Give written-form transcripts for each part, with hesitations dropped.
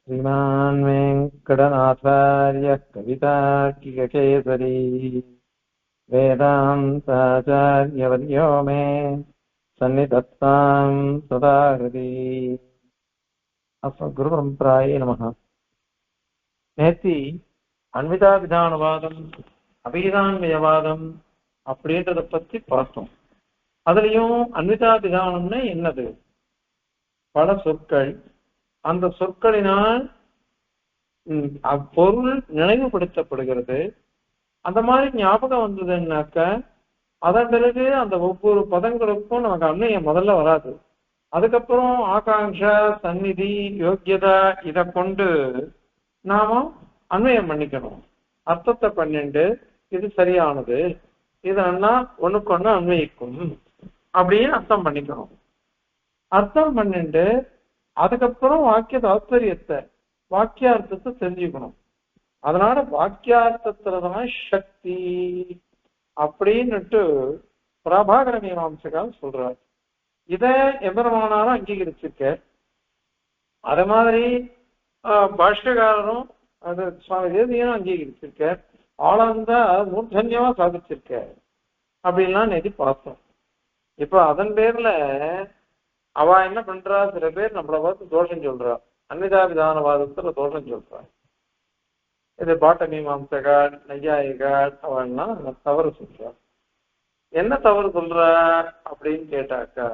श्रीमान् वेङ्कटनाथार्यः कवितार्किककेसरी वेदान्ताचार्यवर्यो मे सन्निधत्तां सदा हृदि अस्मद्गुरुपरम्परायै नमः। நேத்தி அன்விதா விதானவாதம் அபிதான்மயவாதம் அப்படின்றத பத்தி பார்த்தோம். அதுலயும் அன்விதா விதானம்னா என்னது? பல சொற்கள், அந்த சொற்களினால் அப்பொருள் நினைவுபடுத்தப்படுகிறது. அந்த மாதிரி ஞாபகம் வந்ததுன்னாக்க அதன் பிறகு அந்த ஒவ்வொரு பதங்களுக்கும் நமக்கு அன்வயம் முதல்ல வராது. அதுக்கப்புறம் ஆகாங்ஷா, சந்நிதி, யோக்கியதா இதை கொண்டு நாம அன்வயம் பண்ணிக்கணும். அர்த்தத்தை பண்ணிட்டு இது சரியானது, இதன்னா ஒண்ணுக்கு ஒண்ணு அன்வயிக்கும் அப்படின்னு அர்த்தம் பண்ணிக்கணும். அர்த்தம் பண்ணிட்டு அதுக்கப்புறம் வாக்கிய தாத்பரியத்தை, வாக்கியார்த்தத்தை தெரிஞ்சுக்கணும். அதனால வாக்கியார்த்தத்துலதான் சக்தி அப்படின்னுட்டு பிரபாகர மீமாம்சகால் சொல்றார். இத எம்பெருமானாரும் அங்கீகரிச்சிருக்க. அதே மாதிரி பாஷ்யக்காரரும் அது சுவாமி தேசியனும் அங்கீகரிச்சிருக்க. ஆளந்த மூர்தன்யமா சாதிச்சிருக்க அப்படின்லாம் நேற்று பார்த்தோம். இப்ப அதன் பேர்ல அவ என்ன பண்றா, சில பேர் நம்மளை பார்த்து தோஷம் சொல்றா, அன்விதா விதானவாதத்துல தோஷம் சொல்றா. இது பாட்ட மீமாம்சகால், நையாயிகால் அவெல்லாம் தவறு சொல்றா. என்ன தவறு சொல்ற அப்படின்னு கேட்டாக்கா,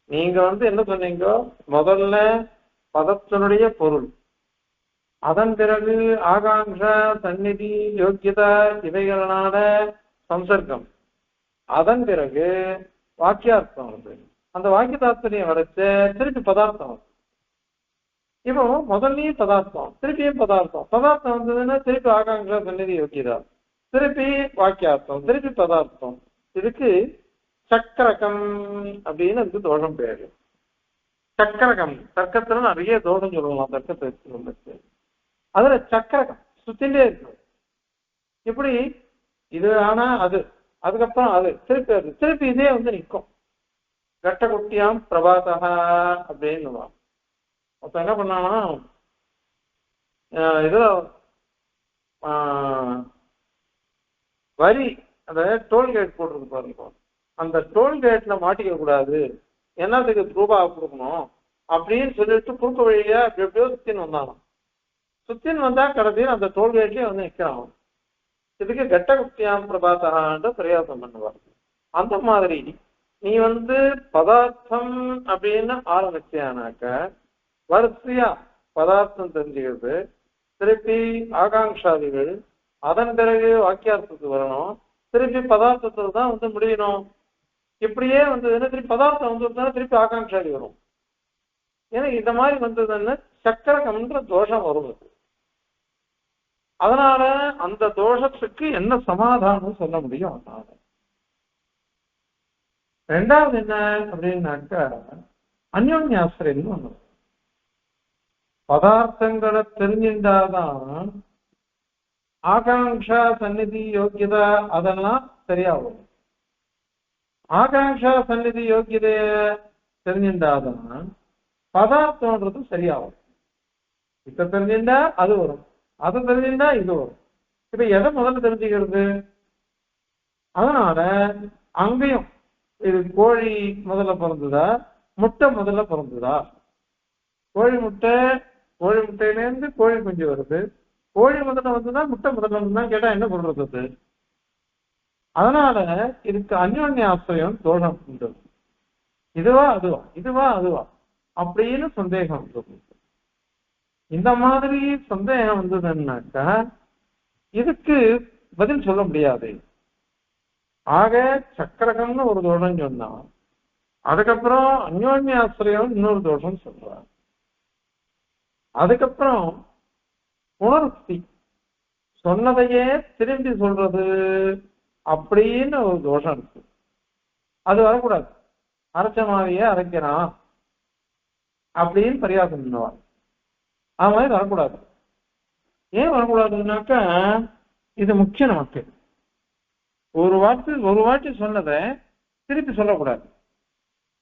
நீங்க என்ன சொன்னீங்க, முதல்ல பதத்தினுடைய பொருள், அதன் பிறகு ஆகாங்ஷா, சந்நிதி, யோக்கியதா இவைகளான சம்சர்க்கம், அதன் பிறகு வாக்கியார்த்தம் வருது. அந்த வாக்கிய தாத்பரியம் வரைச்ச திருப்பி பதார்த்தம் வருது. இப்போ முதல்லயும் பதார்த்தம், திருப்பியும் பதார்த்தம். பதார்த்தம் வந்ததுன்னா திருப்பி ஆகாங்ஷா, சந்நிதி, யோக்கியதா, திருப்பி வாக்கியார்த்தம், திருப்பி பதார்த்தம். இதுக்கு சக்கரகம் அப்படின்னு அதுக்கு தோஷம் பேரு. சக்கரகம், தர்க்கத்துல நிறைய தோஷம் சொல்லலாம். தர்க்கத்தை அதுல சக்கரகம் சுத்திலே இருக்கு. இப்படி இது ஆனா அது, அதுக்கப்புறம் அது, திருப்பி அது, திருப்பி இதே நிற்கும். கட்டகுட்டியாம் பிரபாதா அப்படின்னு அப்ப என்ன பண்ணானா, இதுல வரி, அந்த டோல்கேட் போட்டிருக்கு பாருங்க, அந்த டோல்கேட்ல மாட்டிக்க கூடாது, என்னத்துக்கு ரூபா கொடுக்கணும் அப்படின்னு சொல்லிட்டு குறுக்கு வழியா எப்படியோ சுத்தின்னு வந்தானோ. சுத்தின்னு வந்தா கடைசியில் அந்த டோல்கேட்லயே நிற்கிறான். இதுக்கு கட்டகுட்டியாம் பிரபாத்தான்ற பிரயாசம் பண்ணுவார். அந்த மாதிரி நீ பதார்த்தம் அப்படின்னு ஆரம்பிச்சியானாக்க வரிசையா பதார்த்தம் தெரிஞ்சுக்கிறது, திருப்பி ஆகாங்ஷாதிகள், அதன் பிறகு வாக்கியார்த்தத்துக்கு வரணும், திருப்பி பதார்த்தத்துல தான் முடியணும். இப்படியே திருப்பி பதார்த்தம் வந்ததுன்னா திருப்பி ஆகாங்ஷாதி வரும். ஏன்னா இந்த மாதிரி வந்ததுன்னு சக்கரகம்ன்ற தோஷம் வரும். அதனால அந்த தோஷத்துக்கு என்ன சமாதானம் சொல்ல முடியும்? அதனால ரெண்டாவது என்ன அப்படின்னாக்கா, அந்யோன்யாசிரியம் ஒண்ணு. பதார்த்தங்களை தெரிஞ்சிருந்தாதான் ஆகாங்ஷா, சந்நிதி, யோக்கியதா அதெல்லாம் சரியா வரும். ஆகாங்ஷா, சந்நிதி, யோக்கியதைய தெரிஞ்சிருந்தாதான் பதார்த்தம்ன்றது சரியாகும். இப்ப தெரிஞ்சிருந்தா அது வரும், அதை தெரிஞ்சிருந்தா இது வரும். இப்ப எதை முதல்ல தெரிஞ்சுக்கிறது? அதனால அங்கேயும் இது கோழி முதல்ல பிறந்ததா, முட்டை முதல்ல பிறந்ததா? கோழி முட்டையிலேருந்து கோழி குஞ்சு வருது. கோழி முதல்ல வந்துதான் முட்டை முதல்ல வந்துதான் கேட்டா என்ன சொல்றது? அதனால இதுக்கு அந்யோன்ய ஆசிரியம் தோஷம் உண்டு. இதுவா அதுவா, இதுவா அதுவா அப்படின்னு சந்தேகம் வந்தது. இந்த மாதிரி சந்தேகம் வந்ததுன்னாக்கா இதுக்கு பதில் சொல்ல முடியாது. ஆக சக்கரகம்னு ஒரு தோஷம் சொன்னா, அதுக்கப்புறம் அந்யோன்யாசிரியம் இன்னொரு தோஷம் சொல்றார். அதுக்கப்புறம் புனருக்தி, சொன்னதையே திரும்பி சொல்றது அப்படின்னு ஒரு தோஷம் இருக்கு. அது வரக்கூடாது. அரைச்ச மாதிரியே அரைக்கிறான் அப்படின்னு பரியாசம் பண்ணுவார். அது மாதிரி வரக்கூடாது. ஏன் வரக்கூடாதுன்னாக்கா இது முக்கியம். நமக்கு ஒரு வாட்டி சொன்னதை திருப்பி சொல்லக்கூடாது.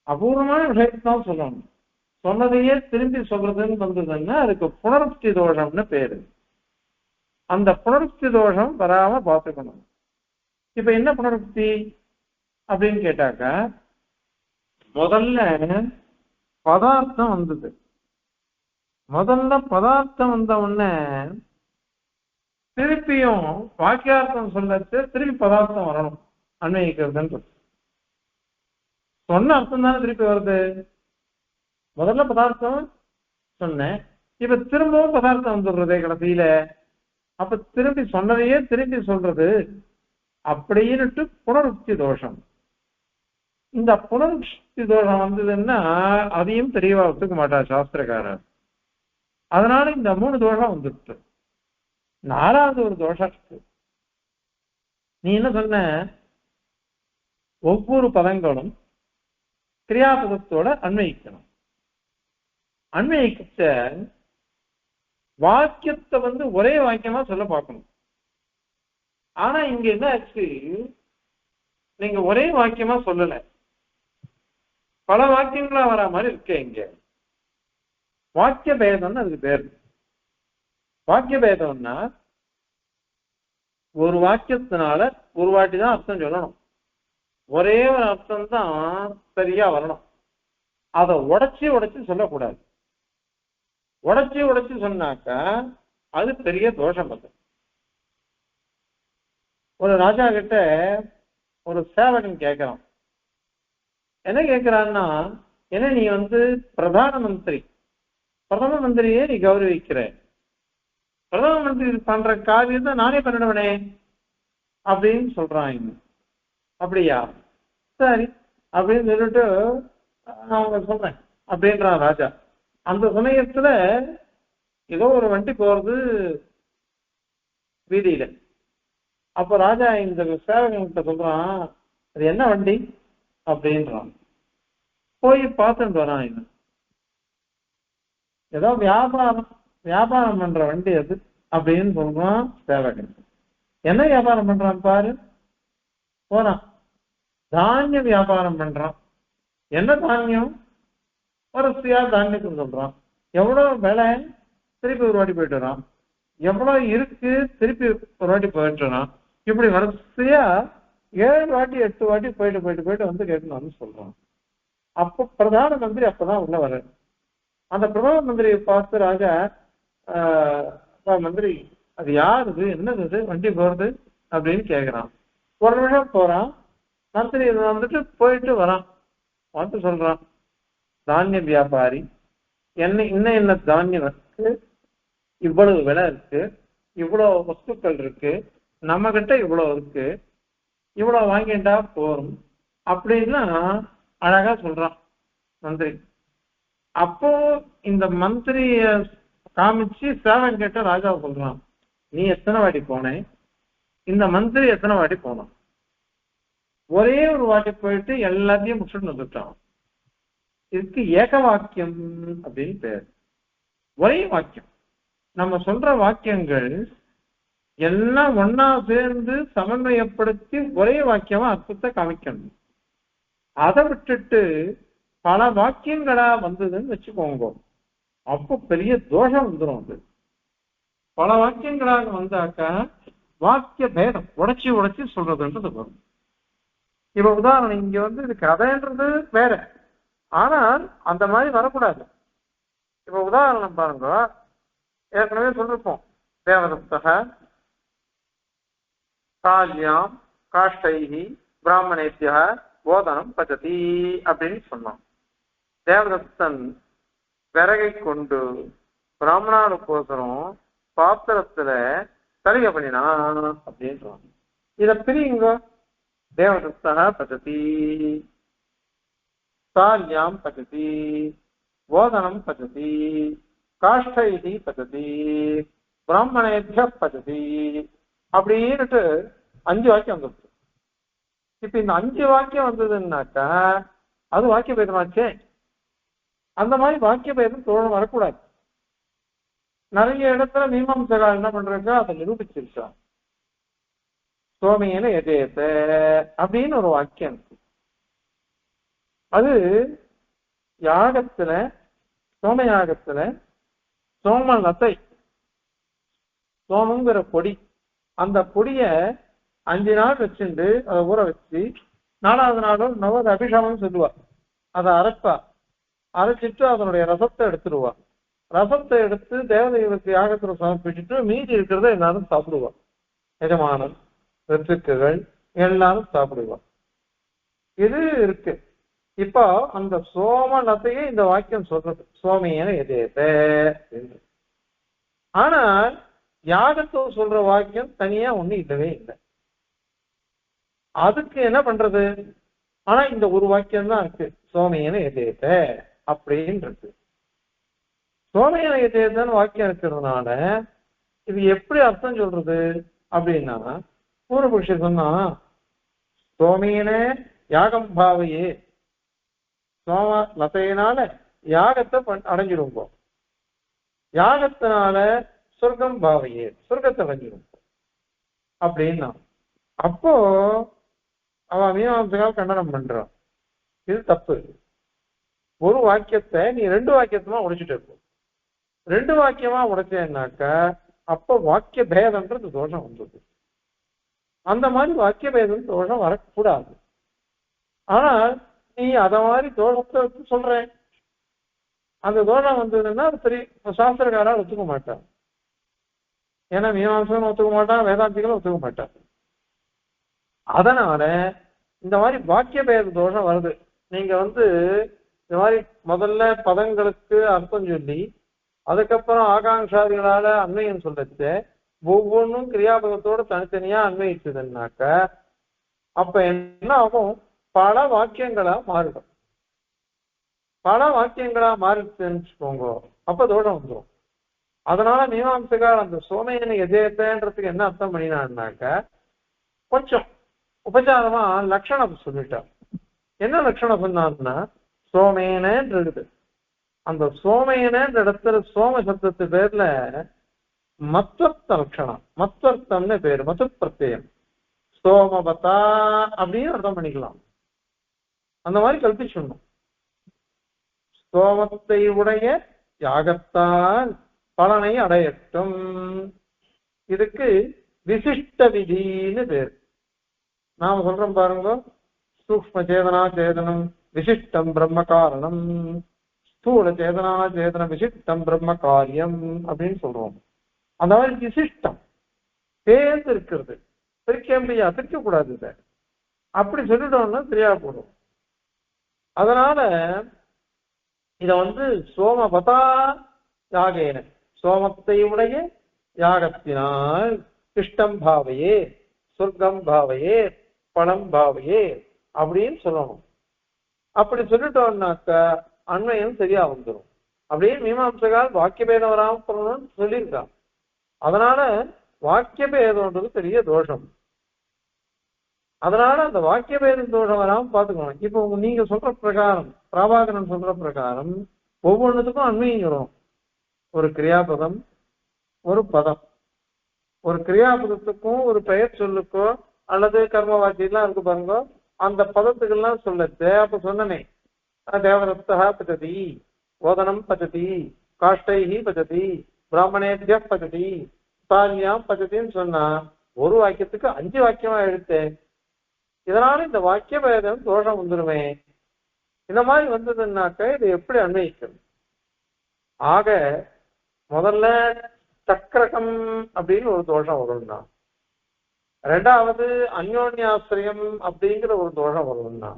அபூர்வமான விஷயத்தை தான் சொல்லணும். சொன்னதையே திரும்பி சொல்றதுன்னு வந்ததுன்னா அதுக்கு புனருக்தி தோஷம்னு பேரு. அந்த புனருக்தி தோஷம் வராம பார்த்துக்கணும். இப்ப என்ன புனருக்தி அப்படின்னு கேட்டாக்கா, முதல்ல பதார்த்தம் வந்தது. முதல்ல பதார்த்தம் வந்த உடனே திருப்பியும் வாக்கியார்த்தம் சொல்லச்சு திருப்பி பதார்த்தம் வரணும். அன்வயிக்கிறதுன்றது சொன்ன அர்த்தம் தானே திருப்பி வருது. முதல்ல பதார்த்தம் சொன்னேன், இப்ப திரும்பவும் பதார்த்தம் வந்துடுறதே கடைசியில. அப்ப திரும்பி சொன்னதையே திரும்பி சொல்றது அப்படின்னுட்டு புனருக்தி தோஷம். இந்த புனருக்தி தோஷம் வந்ததுன்னா அதையும் தெரியவா ஒத்துக்க மாட்டார் சாஸ்திரக்காரர். அதனால இந்த 3 தோஷம் வந்துட்டு 4வது ஒரு தோஷம் இருக்கு. நீ என்ன சொன்ன, ஒவ்வொரு பதங்களும் கிரியாபதத்தோட அன்வயிக்கணும். அன்வயிக்க வாக்கியத்தை ஒரே வாக்கியமா சொல்ல பார்க்கணும். ஆனா இங்க என்ன ஆச்சு, நீங்க ஒரே வாக்கியமா சொல்லல, பல வாக்கியங்களா வர மாதிரி இருக்கு. இங்க வாக்கிய பேதம்னு அதுக்கு பேர். வாக்கிய பேதம்னா ஒரு வாக்கியத்தினால ஒரு வாட்டி தான் அர்த்தம் சொல்லணும். ஒரே ஒரு அர்த்தம் தான் சரியா வரணும். அதை உடைச்சு சொல்லக்கூடாது. உடைச்சு சொன்னாக்கா அது பெரிய தோஷம். அது ஒரு ராஜா கிட்ட ஒரு சேவகன் கேட்கிறான். என்ன கேட்கிறான்னா, என்ன நீ பிரதான மந்திரி, பிரதம மந்திரியே நீ கௌரவிக்கிற, பிரதம மந்திரி பண்ற காரியத்தை நானே பண்ணிடுவனே அப்படின்னு சொல்றாங்க. அப்படியா, சரி அப்படின்னு சொல்லிட்டு அவங்க சொல்றேன் அப்படின்றான் ராஜா. அந்த சமயத்துல ஏதோ ஒரு வண்டி போறது வீதியில. அப்ப ராஜா இந்த சேவகன்கிட்ட சொல்றான், அது என்ன வண்டி அப்படின்றான். போய் பார்த்துட்டு வரான். இது ஏதோ வியாபாரம் பண்ற வண்டி அது அப்படின்னு சொல்றான் சேவகன். என்ன வியாபாரம் பண்றான் பாரு. போறான், தானிய வியாபாரம் பண்றான். என்ன தானியம், வரிசையா தானியத்தை சொல்றான். எவ்வளவு விலை, திருப்பி ஒரு வாட்டி போயிட்டு வரான். எவ்வளவு இருக்கு, திருப்பி ஒரு வாட்டி போயிட்டு வரான். இப்படி வரிசையா 7 வாட்டி 8 வாட்டி போயிட்டு கேட்கணும்னு சொல்றான். அப்போ பிரதான மந்திரி அப்பதான் உள்ள வர. அந்த பிரதம மந்திரியை பார்த்து ராஜா, மந்திரி அது யாருது, என்னது வண்டி போறது அப்படின்னு கேட்கிறான். ஒரு நிமிஷம் போறான். மந்திரி போயிட்டு வரான். சொல்றான், தானிய வியாபாரி, என்ன தானியம் இருக்கு, இவ்வளவு விலை இருக்கு, இவ்வளவு வஸ்துக்கள் இருக்கு, நம்ம கிட்ட இவ்வளவு இருக்கு, இவ்வளவு வாங்கிட்டா போரும் அப்படின்னா அழகா சொல்றான் மந்திரி. அப்போ இந்த மந்திரிய காமிச்சு சேவன் கேட்ட ராஜா சொல்றான், நீ எத்தனை வாட்டி போனேன், இந்த மந்திரி எத்தனை வாட்டி போனான். ஒரே ஒரு வாட்டி போயிட்டு எல்லாத்தையும் முடிச்சுட்டு வந்துட்டான். இதுக்கு ஏக வாக்கியம் அப்படின்னு பேர். ஒரே வாக்கியம். நம்ம சொல்ற வாக்கியங்கள் எல்லாம் ஒன்னா சேர்ந்து சமன்வயப்படுத்தி ஒரே வாக்கியமா அர்த்தத்தை காமிக்கணும். அதை விட்டுட்டு பல வாக்கியங்களா வந்ததுன்னு வச்சுக்கோங்க, அப்போ பெரிய தோஷம் வந்துடும். அது பல வாக்கியங்களாக வந்தாக்கா வாக்கிய பேதம் உடைச்சு சொல்றதுன்றது வரும். இப்ப உதாரணம், இங்க இது கதைன்றது வேற, ஆனால் அந்த மாதிரி வரக்கூடாது. இப்ப உதாரணம் பாருங்க, ஏற்கனவே சொல்லிருப்போம், தேவதத்தக கால்யாம் காஷ்டைஹி பிராமணேத்ய போதனம் பச்சதி அப்படின்னு சொன்னான். தேவதத்தன் விறகை கொண்டு பிராமணனுக்கோசரம் பாத்திரத்துல தலிகை பண்ணினான் அப்படின்றான். இத பிரியுங்க. தேவதத்தக பச்சதி, கால்யாம் பச்சதி, போதனம் பச்சதி, காஷ்டைஹி பச்சதி, பிராமணேத்ய பச்சதி அப்படின்னுட்டு 5 வாக்கியம் வந்துருச்சு. இப்ப இந்த 5 வாக்கியம் வந்ததுன்னாக்கா அது வாக்கிய பேதமாச்சே. அந்த மாதிரி வாக்கிய பேதம் தோழம் வரக்கூடாது. நிறைய இடத்துல மீமாம்சகா என்ன பண்றாங்க, அதை நிரூபிச்சிருக்கா. சோமியன எதேத்த அப்படின்னு ஒரு வாக்கியம் இருக்கு. அது யாகத்துல சோமயாகத்துல சோமலத்தை, சோமங்கிற பொடி, அந்த பொடிய 5 நாள் வச்சுட்டு அதை ஊற வச்சு 4வது நாளும் நவது அபிஷேகம் சொல்லுவா. அதை அரைப்பா, அரைச்சிட்டு அதனுடைய ரசத்தை எடுத்துடுவா. ரசத்தை எடுத்து தேவதைகளுக்கு யாகத்துல சமர்ப்பிச்சுட்டு மீதி இருக்கிறத எல்லாரும் சாப்பிடுவா. எஜமானன் வெற்றுக்குகள் எல்லாரும் சாப்பிடுவா. இது இருக்கு. இப்போ அந்த சோமலத்தையே இந்த வாக்கியம் சொல்றது, சோமியன எதேத என்று. ஆனா யாகத்தை சொல்ற வாக்கியம் தனியா ஒண்ணு இல்லவே இல்லை. அதுக்கு என்ன பண்றது? ஆனா இந்த ஒரு வாக்கியம் தான் இருக்கு, சோமியன எதேத அப்படின்றது. சோமியன எதேதன்னு வாக்கியம் இருக்கிறதுனால இது எப்படி அர்த்தம் சொல்றது அப்படின்னா, பூர்வபக்ஷி சொன்னா சோமியன யாகம் பாவையே, சோம லத்தையினால யாகத்தை அடைஞ்சிடுவோம், யாகத்தினால சொர்க்கம் பாவையே, சொர்க்கத்தை அடைஞ்சிடுவோம் அப்படின்னா. அப்போ அவன் மீமாம்சகால் கண்டனம் பண்றான், இது தப்பு. ஒரு வாக்கியத்தை நீ 2 வாக்கியமா உடைச்சிட்டு இருக்கும். 2 வாக்கியமா உடைச்சேன்னாக்கா அப்போ வாக்கிய பேதம்ன்றது தோஷம் வந்தது. அந்த மாதிரி வாக்கிய பேதம் தோஷம் வரக்கூடாது. ஆனால் நீ அத மாதிரி தோஷத்தை வச்சு சொல்ற, அந்த தோஷம் வந்ததுன்னா சரி சாஸ்திரக்காரால் ஒத்துக்க மாட்டான். ஏன்னா மீமாம்சகன் ஒத்துக்க மாட்டான், வேதாந்திகளும் ஒத்துக்க மாட்டான். அதனால இந்த மாதிரி வாக்கிய பேத தோஷம் வருது. நீங்க இந்த மாதிரி முதல்ல பதங்களுக்கு அர்த்தம் சொல்லி அதுக்கப்புறம் ஆகாங்காதிகளால அன்வயம் சொல்லச்சு ஒவ்வொன்றும் கிரியாபதத்தோட தனித்தனியா அன்வயிச்சதுன்னாக்க அப்ப என்ன ஆகும்? பல வாக்கியங்களா மாறிடும். பல வாக்கியங்களா மாறிடுச்சுன்னு வச்சுக்கோங்க, அப்ப தோஷம் வந்துடும். அதனால மீமாம்சகால் அந்த சோமையனை எதேத்தன்றதுக்கு என்ன அர்த்தம் பண்ணினான்னாக்க கொஞ்சம் உபச்சாரமா லட்சணம் சொல்லிட்டார். என்ன லட்சணம் சொன்னார்னா, சோமேனன்னு இருக்குது. அந்த சோமேனன்ற இடத்துல சோம சப்தத்து பேர்ல மத்வர்த்த லட்சணம், மத்வர்த்தம்னு பேரு, மது பிரத்யம், சோமபதா அப்படின்னு அர்த்தம் பண்ணிக்கலாம். அந்த மாதிரி கல்பிச்சுடணும். சோமத்தை உடைய யாகத்தால் பலனை அடையட்டும். இதுக்கு விசிஷ்ட விதின்னு பேர். நாம சொல்றோம் பாருங்க, சூக்ம சேதனா சேதனம் விசிஷ்டம் பிரம்ம காரணம், ஸ்தூல சேதனா சேதனம் விசிஷ்டம் பிரம்ம காரியம் அப்படின்னு சொல்றோம். அந்த மாதிரி விசிஷ்டம் சேர்ந்து இருக்கிறது, பிரிக்க கூடாது. இதை அப்படி சொல்லிட்டோம்னா சரியா போடும். அதனால இத சோமபதா யாகேன, சோமத்தை உடைய யாகத்தினால் இஷ்டம் பாவையே, சொர்க்கம் பாவையே, பணம் பாவையே அப்படின்னு சொல்லணும். அப்படி சொல்லிட்டோம்னாக்க அன்வயம் சரியா வந்துடும். அப்படியே மீமாம்சகால் வாக்கிய பேதம் வராம சொல்லணும்னு சொல்லியிருக்கான். அதனால வாக்கிய பேதம்ன்றது பெரிய தோஷம். அதனால அந்த வாக்கிய பேதம் தோஷம் வராம பாத்துக்கணும். இப்போ நீங்க சொல்ற பிரகாரம், பிரபாகரன் சொல்ற பிரகாரம் ஒவ்வொன்றுத்துக்கும் அன்வயம் வரும். ஒரு கிரியாபதம், ஒரு பதம், ஒரு கிரியாபதத்துக்கும் ஒரு பெயர் சொல்லுக்கோ அல்லது கர்ம வாக்கியெல்லாம் இருக்கு பாருங்க, அந்த பதத்துக்கெல்லாம் சொல்லச்சு. அப்ப சொன்னனே, தேவதத்தா பச்சதி, ஓதனம் பச்சதி, காஷ்டைஹி பச்சதி, பிராமணேபிய பச்சதி, சாரியாம் பச்சதின்னு சொன்னா ஒரு வாக்கியத்துக்கு 5 வாக்கியமா எடுத்து, இதனால இந்த வாக்கிய பேதம் தோஷம் வந்துருமே. இந்த மாதிரி வந்ததுன்னாக்க இது எப்படி அன்வயிக்கும்? ஆக முதல்ல சக்கரகம் அப்படின்னு ஒரு தோஷம் வரும்னா, 2வது அந்யோன்யாசிரியம் அப்படிங்கிற ஒரு தோஷம் வரும்னா,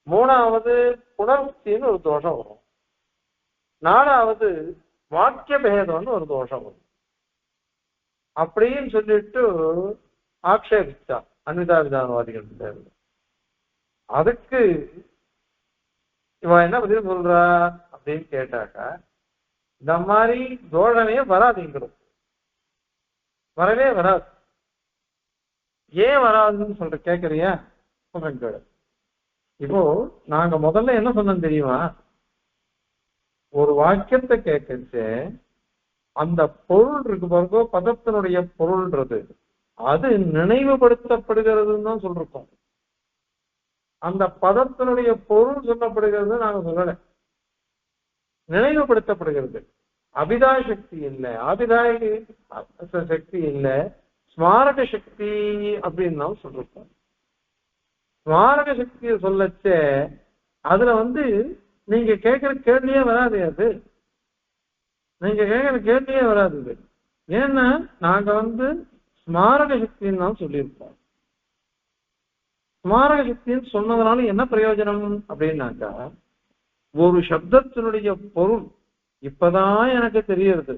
3வது புனருக்தின்னு ஒரு தோஷம் வரும், 4வது வாக்கிய பேதம்னு ஒரு தோஷம் வரும். அப்படின்னு சொல்லிட்டு ஆக்ஷேபிச்சா அன்விதா விதானவாதிகள். அதுக்கு இவன் என்ன பதில் சொல்றா அப்படின்னு கேட்டாக்கா, இந்த மாதிரி தோஷமே வராதுங்கிறது, வரவே வராது. ஏன் வராதுன்னு சொல்ற கேக்குறியா? சொல்றேன் கேளு. இப்போ நாங்க முதல்ல என்ன சொன்னோம் தெரியுமா? ஒரு வாக்கியத்தை கேட்கச்சு அந்த பொருள் இருக்கு பாருங்க, பதத்தினுடைய பொருள்ன்றது அது நினைவுபடுத்தப்படுகிறதுன்னு தான் சொல்றோம். அந்த பதத்தினுடைய பொருள் சொல்லப்படுகிறது நாங்க சொல்லல. நினைவுபடுத்தப்படுகிறது. அபிதாய சக்தி இல்லை, ஆபிதாய சக்தி இல்லை, ஸ்மாரக சக்தி அப்படின்னு தான் சொல்லிருக்கோம். ஸ்மாரக சக்தியை சொல்லச்ச அதுல நீங்க கேட்கிற கேள்வியே வராது. அது நீங்க கேட்கிற கேள்வியே வராது. ஏன்னா நாங்க ஸ்மாரக சக்தின்னு தான் சொல்லியிருக்கோம். ஸ்மாரக சக்தின்னு சொன்னதுனால என்ன பிரயோஜனம் அப்படின்னாக்கா, ஒரு சப்தத்தினுடைய பொருள் இப்பதான் எனக்கு தெரியறது,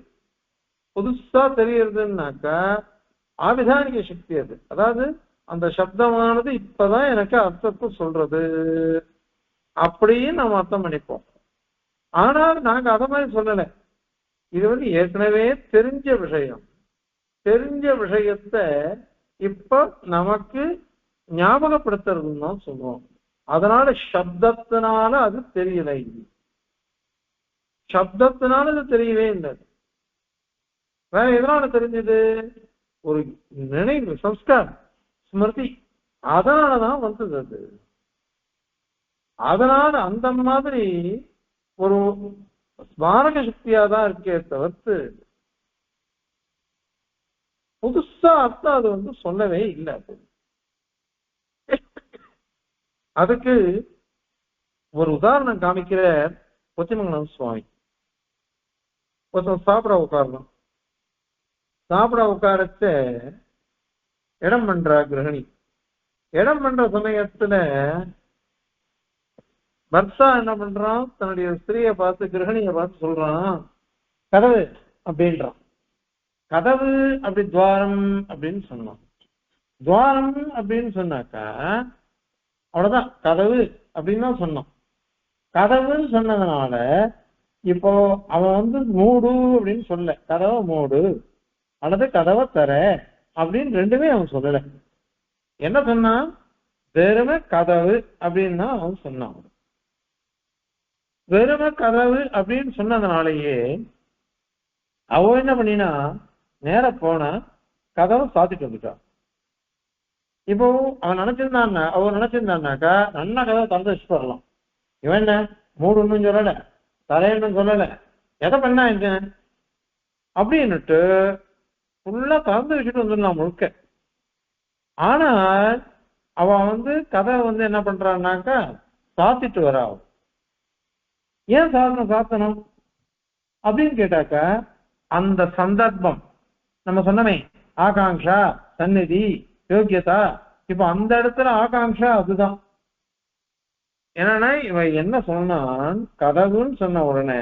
புதுசா தெரியறதுன்னாக்கா ஆபிதானிக சக்தி அது. அதாவது அந்த சப்தமானது இப்பதான் எனக்கு அர்த்தத்தை சொல்றது அப்படின்னு நம்ம அர்த்தம் பண்ணிப்போம். ஆனால் நாங்க அதை மாதிரி சொல்லலை. இது ஏற்கனவே தெரிஞ்ச விஷயம். தெரிஞ்ச விஷயத்த இப்ப நமக்கு ஞாபகப்படுத்துறதுன்னு தான் சொல்றோம். அதனால சப்தத்தினால அது தெரியலை, சப்தத்தினால அது தெரியவே இல்லை. வேற எதனால தெரிஞ்சது? ஒரு நினைவு, சம்ஸ்காரம், ஸ்மிருதி, அதனாலதான் வந்தது அது. அதனால அந்த மாதிரி ஒரு ஸ்மாரக சக்தியா தான் இருக்கே தவிர்த்து புதுசா அர்த்தம் அது சொல்லவே இல்லை. அதுக்கு ஒரு உதாரணம் காமிக்கிற கொத்திமங்கலம் சுவாமி. ஒருத்தன் சாப்பிட உட்காரணும். சாப்பிட உட்காரச்ச இடம் பண்ற கிரகணி. இடம் பண்ற சமயத்துல பர்த்தா என்ன பண்றான், தன்னுடைய ஸ்திரியை பார்த்து, கிரகணியை பார்த்து சொல்றான், கதவு அப்படின்றான். கதவு அப்படி துவாரம் அப்படின்னு சொன்னான். துவாரம் அப்படின்னு சொன்னாக்கா அவ்வளவுதான், கதவு அப்படின்னு தான் சொன்னான். கதவுன்னு சொன்னதுனால இப்போ அவன் மூடு அப்படின்னு சொல்ல, கதவை மூடு அல்லது கதவை தர அப்படின்னு ரெண்டுமே அவன் சொல்லல. என்ன சொன்னான்? வெறுமை கதவு அப்படின்னு தான் அவன் சொன்னான். வெறுமை கதவு அப்படின்னு சொன்னதுனாலயே அவ என்ன பண்ணினா, நேர போனா கதவை சாத்திட்டு வந்துட்டான். இப்போ அவன் நினைச்சிருந்தான்னாக்கா நல்லா கதவை திறந்து வச்சுட்டு வரலாம். இவன் என்ன மூடுன்னு சொல்லல, தரையன்னு சொல்லல, எதை பண்ணா என்ன அப்படின்னுட்டு ஃபுல்லா திறந்து வச்சுட்டு வந்துடலாம் முழுக்க. ஆனால் அவன் கதவை என்ன பண்றான்னாக்கா சாத்திட்டு வரா. ஏன் சாத்தணும் அப்படின்னு கேட்டாக்கா, அந்த சந்தர்ப்பம் நம்ம சொன்னமே, ஆகாங்ஷா, சந்நிதி, யோக்கியதா, இப்ப அந்த இடத்துல ஆகாங்ஷா அதுதான். என்னன்னா இவன் என்ன சொன்னான், கதவுன்னு சொன்ன உடனே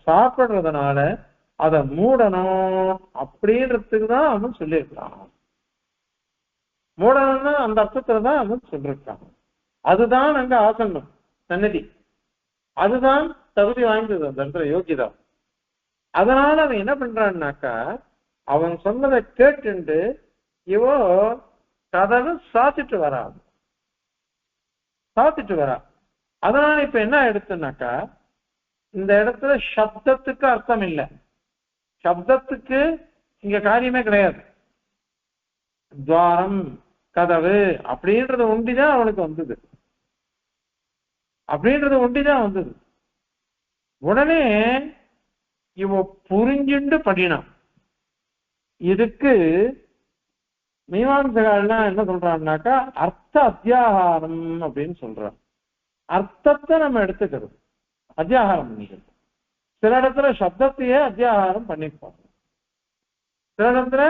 சாப்பிடுறதுனால அதை மூடணும் அப்படின்றதுக்கு தான் அவன் சொல்லியிருக்கான். மூடணும்னு அந்த அர்த்தத்துல தான் அவன் சொல்லியிருக்கான். அதுதான் அங்க ஆசனம், சந்நிதி, அதுதான் தகுதி வாய்ந்தது அந்த இடத்துல, யோகிதா. அதனால அவன் என்ன பண்றான்னாக்கா, அவன் சொன்னதை கேட்டு இவோ கதவை சாத்திட்டு வரா. அதனால இப்ப என்ன எடுத்துனாக்கா, இந்த இடத்துல சப்தத்துக்கு அர்த்தம் இல்லை, சப்தத்துக்கு இங்க காரியமே கிடையாது. துவாரம், கதவு அப்படின்றது ஒண்டிதான் அவனுக்கு வந்தது, உடனே இவ புரிஞ்சுண்டு பண்ணினான். இதுக்கு மீமாம்சகாலாம் என்ன சொல்றான்னாக்கா, அர்த்த அத்தியாகாரம் அப்படின்னு சொல்றான். அர்த்தத்தை நம்ம எடுத்துக்கிறது, அத்தியாகாரம் பண்ணிக்கிறது. சில இடத்துல சப்தத்தையே அத்தியாகாரம் பண்ணிப்போம், சில இடத்துல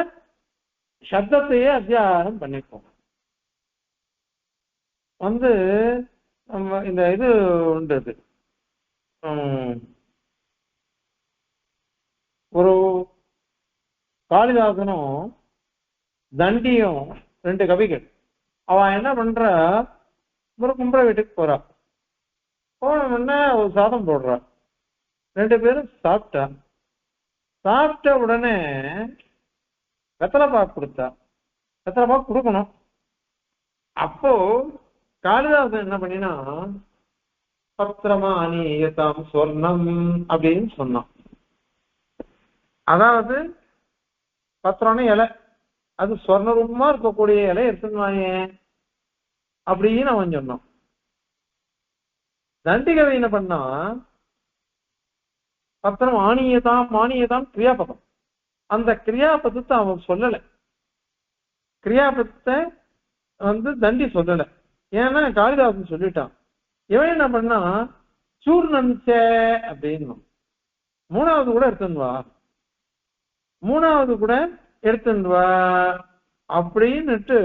சப்தத்தையே அத்தியாகாரம் பண்ணிப்போம். நம்ம இந்த இது உண்டு, ஒரு காளிதாசனும் தண்டியும் ரெண்டு கவிகள். அவன் என்ன பண்ற, ஒரு கும்பர வீட்டுக்கு போறா. போன ஒரு சாதம் போடுறா. ரெண்டு பேரும் சாப்பிட்ட உடனே வெத்தலைப்பாக்கு கொடுத்தா. வெத்தலைப்பாக்கு கொடுக்கணும். அப்போ காளிதாசன் என்ன பண்ணினா, பத்திரமா அணியதாம் சொர்ணம் அப்படின்னு சொன்னான். அதாவது பத்திரம்னு இலை, அது சொர்ணரூபமா இருக்கக்கூடிய இலை எடுத்துனாயே அப்படின்னு அவன் சொன்னான். தண்டிகவி என்ன பண்ணா, பத்திரம் ஆணியதாம் மானியதாம் கிரியாபதம். அந்த கிரியாபதத்தை அவன் சொல்லலை. கிரியாபதத்தை தண்டி சொல்லலை. ஏன்னா காளிதாசன் சொல்லிட்டான். இவன் என்ன பண்ணா சூர்ணஞ்ச அப்படின்னு மூணாவது கூட எடுத்துன்னு வா அப்படின்னுட்டு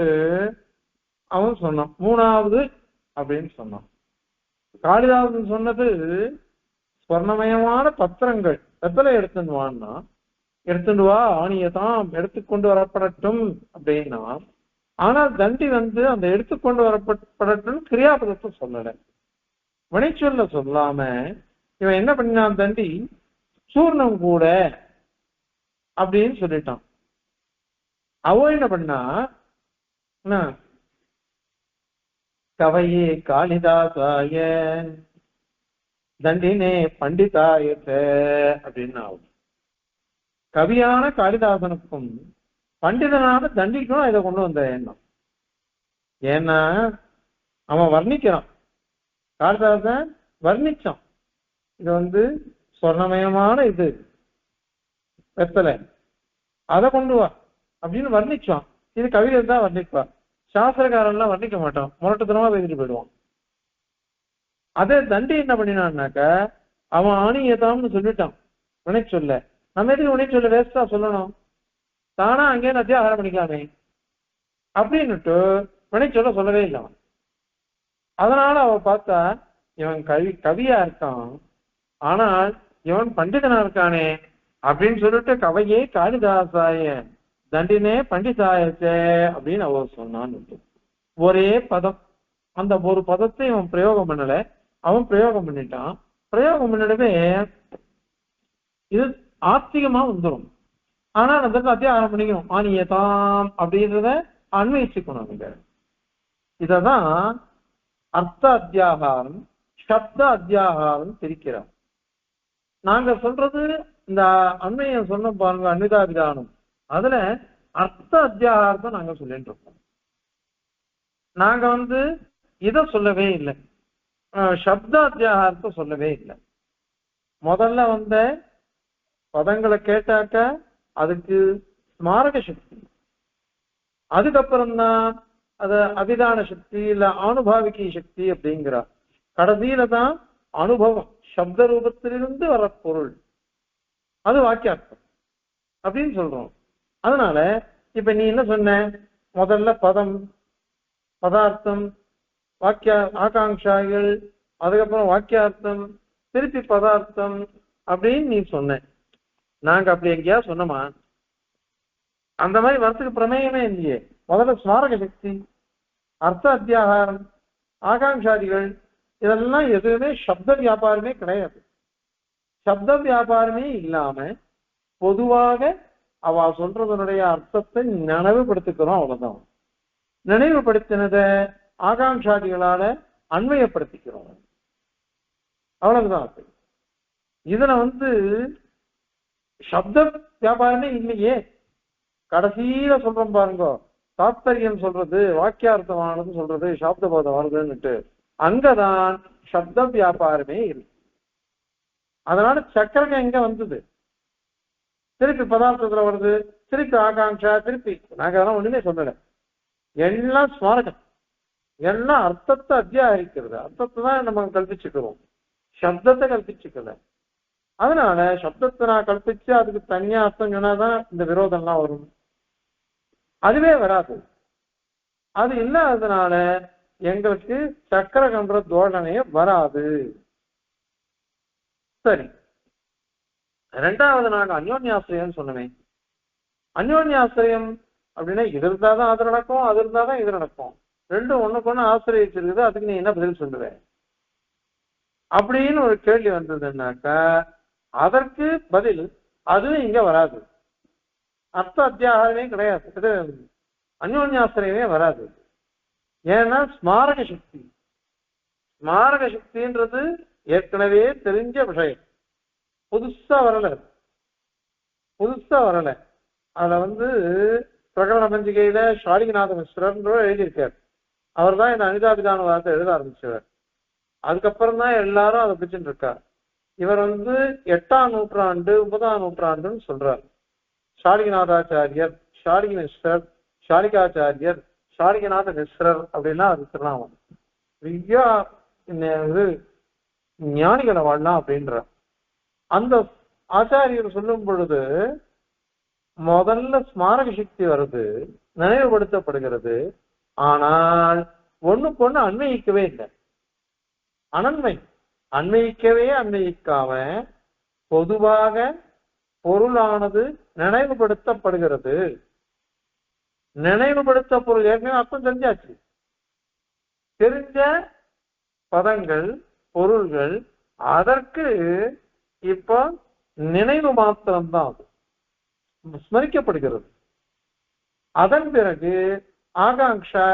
அவன் சொன்னான். மூணாவது அப்படின்னு சொன்னான். காளிதாசன் சொன்னது ஸ்வர்ணமயமான பத்திரங்கள் வெத்தலை எடுத்துன்னு வான்னா, எடுத்துட்டு வா ஆணியதாம் எடுத்துக்கொண்டு வரப்படட்டும் அப்படின்னா, ஆனால் தண்டி அந்த எடுத்துக்கொண்டு வரப்படட்டும் கிரியாபதத்தை சொல்லலை. வினைச்சொல்ல சொல்லாம இவன் என்ன பண்ணினான், தண்டி சூர்ணம் கூட அப்படின்னு சொல்லிட்டான். அவ என்ன பண்ணா, கவையே காளிதாசாய தண்டினே பண்டிதாயத்த அப்படின்னு ஆகும். கவியான காளிதாசனுக்கும் பண்டிதனான தண்டிக்கும் இதை கொண்டு வந்த எண்ணம். ஏன்னா அவன் வர்ணிக்கிறான், காளிதாசன் வர்ணிச்சான். இது சொர்ணமயமான இது வெத்தலை, அதை கொண்டு வா அப்படின்னு வர்ணிச்சான். இது கவிதை தான் வர்ணிப்பா, சாஸ்திரக்காரன்லாம் வர்ணிக்க மாட்டான், முரட்டுத்தனமா பேசிட்டு போயிடுவான். அதே தண்டி என்ன பண்ணினான்னாக்க அவன் ஆணியதாம்னு சொல்லிட்டான் வினை சொல்ல. நம்ம எதுக்கு வினை சொல்ல வேஸ்டா சொல்லணும், தானா அங்கே அத்தியாகாரம் பண்ணிக்கலாமே அப்படின்னுட்டு வினை சொல்ல சொல்லவே இல்லை அவன். அதனால அவ பார்த்தா இவன் கவியா இருக்கான், ஆனால் இவன் பண்டிதனா இருக்கானே அப்படின்னு சொல்லிட்டு கவையே காளிதாசாய தண்டினே பண்டிதாயத்தே அப்படின்னு அவ சொன்னான்னு. ஒரே பதம், அந்த ஒரு பதத்தை அவன் பிரயோகம் பண்ணல, அவன் பிரயோகம் பண்ணிட்டான். பிரயோகம் பண்ணிடவே இது ஆத்திகமா வந்துடும். ஆனா அந்த அத்தியாகாரம் பண்ணிக்கணும், ஆணியதாம் அப்படின்றத அன்வயிச்சுக்கணும். இததான் அர்த்த அத்தியாகாரம் சப்த அத்தியாகாரம் பிரிக்கிறார். நாங்க சொல்றது இந்த அண்மையை சொன்ன பாருங்க, அன்விதாபிதானம், அதுல அர்த்த அத்தியாகாரத்தை நாங்க சொல்லிட்டு இருக்கோம். நாங்க இதை சொல்லவே இல்லை, சப்த அத்தியாகாரத்தை சொல்லவே இல்லை. முதல்ல பதங்களை கேட்டாக்க அதுக்கு ஸ்மாரக சக்தி, அதுக்கப்புறம்தான் அது அபிதான சக்தி இல்ல ஆனுபாவிகி சக்தி அப்படிங்கிறார். கடைசியில தான் அனுபவம் சப்த ரூபத்திலிருந்து வர பொருள், அது வாக்கியார்த்தம் அப்படின்னு சொல்றோம். அதனால இப்ப நீ என்ன சொன்ன, முதல்ல பதம் பதார்த்தம் வாக்கிய ஆகாங்ஷாகள், அதுக்கப்புறம் வாக்கியார்த்தம் திருப்பி பதார்த்தம் அப்படின்னு நீ சொன்ன. நாங்க அப்படி எங்கேயா சொன்னோமா? அந்த மாதிரி வரத்துக்கு பிரமேயமே இல்லையே. முதல்ல ஸ்மாரக சக்தி, அர்த்த அத்தியாகாரம், ஆகாங்ஷாதிகள், இதெல்லாம் எதுவுமே சப்த வியாபாரமே கிடையாது. சப்த வியாபாரமே இல்லாம பொதுவாக அவ சொல்றதனுடைய அர்த்தத்தை நினைவுபடுத்திக்கிறோம், அவ்வளவுதான். நினைவுபடுத்தினத ஆகாங்ஷாதிகளால அன்வயப்படுத்திக்கிறோம், அவ்வளவுதான். இதுல சப்த வியாபாரமே இல்லையே. கடைசியில சொல்றோம் பாருங்க, தாத்பரியம் சொல்றது வாக்கியார்த்தமானது சொல்றது சாப்த போதம் வருதுன்னுட்டு, அங்கதான் சப்த வியாபாரமே இருக்கு. அதனால சக்கரம் எங்க வந்தது, திருப்பி பதார்த்தத்துல வருது, திருப்பி ஆகாங்ஷா, திருப்பி நாங்க அதெல்லாம் ஒண்ணுமே சொல்லல. எல்லாம் ஸ்மாரகம், எல்லாம் அர்த்தத்தை அத்தியாகரிக்கிறது. அர்த்தத்தை தான் நம்ம கல்பிச்சுக்கிறோம், சப்தத்தை கல்பிச்சுக்கல. அதனால சப்தத்தை நான் கல்பிச்சு அதுக்கு தனியா அர்த்தம் சொன்னாதான் இந்த விரோதம்லாம் வரும். அதுவே வராது. அது இல்லாததுனால எங்களுக்கு சக்கரகன்ற தோஷனையே வராது. சரி, ரெண்டாவது நாங்க அந்யோன்யாசிரியம் சொன்னமே. அந்யோன்யாசிரியம் அப்படின்னா இது இருந்தாதான் அது நடக்கும், அது இருந்தாதான் இது நடக்கும். ரெண்டும் ஒண்ணுக்கு ஒண்ணு ஆசிரியச்சிருக்குது, அதுக்கு நீ என்ன பதில் சொல்லுவ அப்படின்னு ஒரு கேள்வி வந்ததுன்னாக்கா அதற்கு பதில் அதுவும் இங்க வராது. அர்த்த அத்தியாகமே கிடையாது, இது அந்யோன்யாசிரியமே வராது. ஏன்னா ஸ்மாரக சக்தி, ஸ்மாரக சக்தின்றது ஏற்கனவே தெரிஞ்ச விஷயம், புதுசா வரல. அதுல பிரகடன பஞ்சிகையில ஷாலிகநாத மிஸ்ரர் எழுதியிருக்கார். அவர் தான் இந்த அனிதாபிதான வார்த்தை எழுத ஆரம்பிச்சவர். அதுக்கப்புறம் தான் எல்லாரும் அதை பிடிச்சுட்டு இருக்கார். இவர் 8ஆம் நூற்றாண்டு 9ஆம் நூற்றாண்டுன்னு சொல்றார். ஷாலிகநாதாச்சாரியர், ஷாலிகி மிஸ்ரர், ஷாலிகாச்சாரியர், ஷாலிகநாத மிஸ்ரர் அப்படின்னா அது திருநாமம். ஐயா இது ஞானிகளை வாழலாம் அப்படின்ற அந்த ஆச்சாரியர் சொல்லும் பொழுது முதல்ல ஸ்மாரக சக்தி வருது, நினைவுபடுத்தப்படுகிறது. ஆனால் ஒண்ணுக்கு ஒண்ணு அன்வயிக்கவே இல்லை. அனன்மை அன்வயிக்காம பொதுவாக பொருளானது நினைவுபடுத்தப்படுகிறது. நினைவுபடுத்த பொருள் ஏற்கனவே அர்த்தம் தெரிஞ்சாச்சு. தெரிஞ்ச பதங்கள் பொருள்கள் அதற்கு இப்ப நினைவு மாத்திரம்தான் ஸ்மரிக்கப்படுகிறது. அதன் பிறகு ஆகாங்ஷா,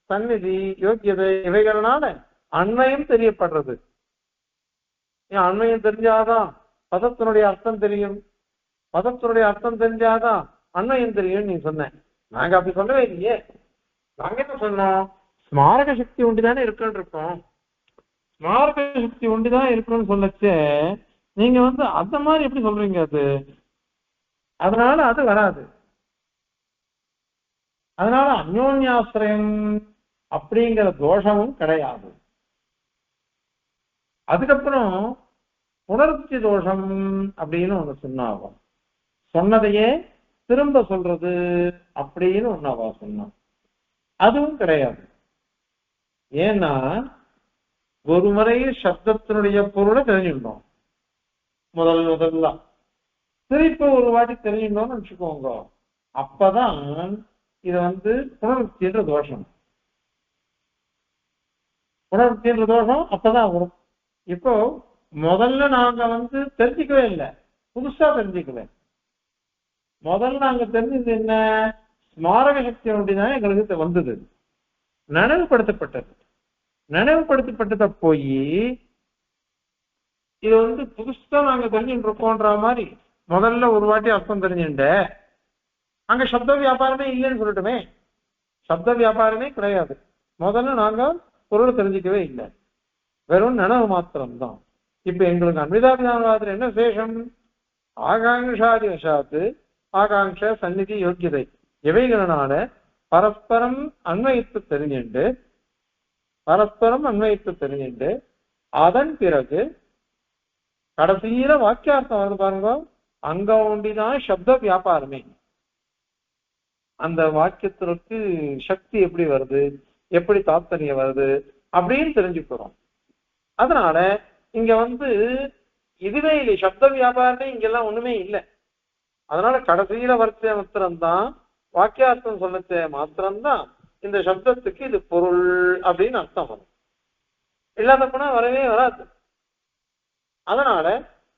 சந்நிதி, யோக்கியதை இவைகளால அண்மையும் தெரியப்படுறது. அண்மையும் தெரிஞ்சாதான் பதத்தினுடைய அர்த்தம் தெரியும். பதத்தினுடைய அர்த்தம் தெரிஞ்சாதான் அண்மையும் தெரியும். நீ சொன்ன, நாங்க அப்படி சொல்லவே இல்லையே. நாங்க என்ன சொன்னோம்? ஸ்மாரக சக்தி ஒண்டிதானே இருக்குன்னு இருக்கோம். ஸ்மாரக சக்தி ஒண்டிதான் இருக்கணும்னு சொல்லச்சே நீங்க அந்த மாதிரி எப்படி சொல்றீங்க? அது அதனால அது வராது. அதனால அந்யோன்யாசிரியம் அப்படிங்கிற தோஷமும் கிடையாது. அதுக்கப்புறம் புணர்ச்சி தோஷம் அப்படின்னு ஒண்ணு சொன்னாகும். சொன்னதையே திரும்ப சொல்றது அப்படின்னு ஒன்னாவா சொன்னோம். அதுவும் கிடையாது. ஏன்னா ஒரு முறை சப்தத்தினுடைய பொருளை தெரிஞ்சுட்டோம். முதல்ல திருப்பி ஒரு வாட்டி தெரிஞ்சுட்டோம்னு வச்சுக்கோங்க. அப்பதான் இது புனருக்தின்ற தோஷம். புனருக்தின்ற தோஷம் அப்பதான் வரும். இப்போ முதல்ல நாங்க தெரிஞ்சுக்கவே இல்லை, புதுசா தெரிஞ்சுக்கல. முதல்ல நாங்க தெரிஞ்சது என்ன? ஸ்மாரக சக்தி ஒன்றிதான் எங்களுக்கு வந்தது, நினைவுபடுத்தப்பட்டது. நினைவுபடுத்தப்பட்டத போய் இது புதுசா நாங்க தெரிஞ்சுட்டு இருக்கோன்ற மாதிரி முதல்ல ஒரு வாட்டி அர்த்தம் தெரிஞ்சுட்ட. அங்க சப்த வியாபாரமே இல்லைன்னு சொல்லட்டுமே. சப்த வியாபாரமே கிடையாது. முதல்ல நாங்க பொருள் தெரிஞ்சுக்கவே இல்லை, வெறும் நினைவு மாத்திரம்தான். இப்ப எங்களுக்கு அன்விதாபிதானவாதத்துல என்ன விசேஷம்? ஆகாங்ஷாதி வசாத்து, ஆகாங்ஷ, சந்நிதி, யோக்கியதை இவைகளனால பரஸ்பரம் அன்வயித்து தெரிஞ்சுண்டு அதன் பிறகு கடைசியில வாக்கியார்த்தம் வருது பாருங்க. அங்க ஒண்டிதான் சப்த வியாபாரமே. அந்த வாக்கியத்திற்கு சக்தி எப்படி வருது, எப்படி தாத்பரியம் வருது அப்படின்னு தெரிஞ்சுக்கிறோம். அதனால இங்க இதுவே இல்லை, சப்த வியாபாரமே இங்கெல்லாம் ஒண்ணுமே இல்லை. அதனால கடைசியில வரிசை மாத்திரம்தான், வாக்கியார்த்தம் சொல்லச்ச மாத்திரம்தான் இந்த சப்தத்துக்கு இது பொருள் அப்படின்னு அர்த்தம் வரும். இல்லாத போனா வரவே வராது. அதனால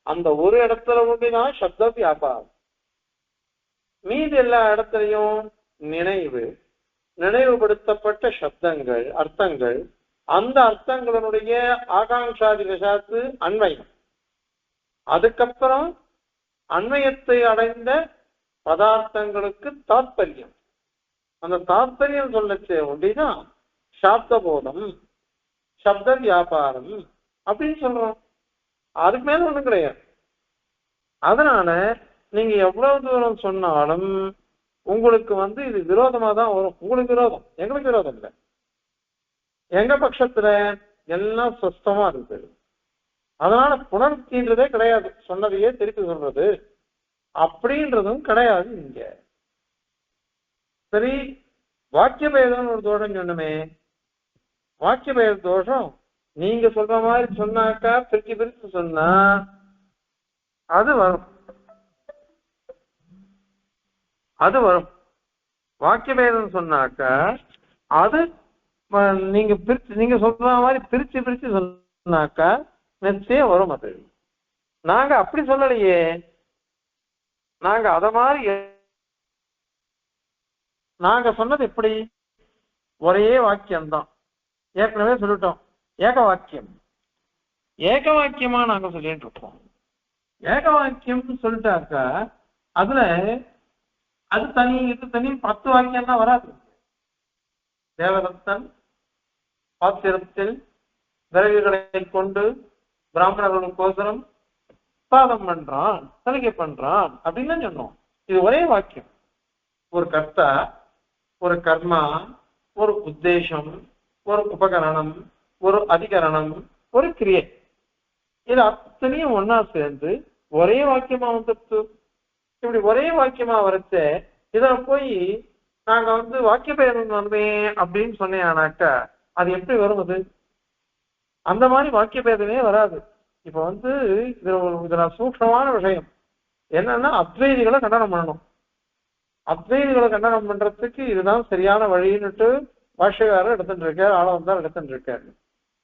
அந்த ஒரு இடத்துல ஒன்றுதான் சப்த வியாபாரம். மீதி எல்லா இடத்துலையும் நினைவுபடுத்தப்பட்ட சப்தங்கள், அர்த்தங்கள், அந்த அர்த்தங்களுடைய ஆகாங்ஷாதி வசாத்து அன்வயம். அதுக்கப்புறம் அன்வயத்தை அடைந்த பதார்த்தங்களுக்கு தாத்பரியம். அந்த தாத்பரியம் சொல்லச்சே ஒன்றிதான் சாப்த போதம், சப்த வியாபாரம் அப்படின்னு சொல்றோம். அதுக்கு மேல ஒண்ணும் கிடையாது. அதனால நீங்க எவ்வளவு தூரம் சொன்னாலும் உங்களுக்கு இது விரோதமா தான் வரும். உங்களுக்கு விரோதம், எங்களுக்கு விரோதம் இல்லை. எங்க பட்சத்துல எல்லாம் சுத்தமா இருக்கு. அதனால புணர்ச்சின்றதே கிடையாது. சொன்னதையே திருப்பி சொல்றது அப்படின்றதும் கிடையாது இங்க. சரி, வாக்கிய பேதம்னு ஒரு தோஷம் சொன்னமே. வாக்கிய பேத தோஷம் நீங்க சொல்ற மாதிரி சொன்னாக்கா, பிரிச்சு சொன்னா அது வரும். வாக்கிய பேதம் சொன்னாக்கா அது நீங்க சொல்ற மாதிரி பிரிச்சு சொன்னாக்கா நிச்சயம் வரும். அது நாங்க அப்படி சொல்லலையே. நாங்க அத மாதிரி நாங்க சொன்னது எப்படி? ஒரே வாக்கியம்தான். ஏற்கனவே சொல்லிட்டோம், ஏக வாக்கியமா நாங்க சொல்லிட்டு இருக்கோம். ஏக வாக்கியம் சொல்லிட்டாக்கா அதுல அது தனி இது தனி 10 வாக்கியம் தான் வராது. தேவதத்தன் பாத்திரத்தில் விறகுகளை கொண்டு பிராமணர்களுக்கோசரம் பாதம் பண்றான், சலுகை பண்றான் அப்படின்னு தான் சொன்னோம். இது ஒரே வாக்கியம். ஒரு கர்த்தா, ஒரு கர்மா, ஒரு உத்தேசம், ஒரு உபகரணம், ஒரு அதிகரணம், ஒரு கிரியை, இது அத்தனையும் ஒன்னா சேர்ந்து ஒரே வாக்கியமா வந்துடுச்சு. இப்படி ஒரே வாக்கியமா வரைச்ச இத போய் நாங்க வாக்கிய பேதம் வந்தேன் அப்படின்னு சொன்னேன்னாக்கா அது எப்படி வரும்? அது அந்த மாதிரி வாக்கிய பேதமே வராது. இப்ப இதுல சூக்ஷமான விஷயம் என்னன்னா அத்வைதிகளை கண்டனம் பண்ணணும். அத்வைதிகளை கண்டனம் பண்றதுக்கு இதுதான் சரியான வழின்னுட்டு பாஷ்யக்காரர் எடுத்துட்டு இருக்காரு, ஆளவந்தார் எடுத்துட்டு இருக்காரு.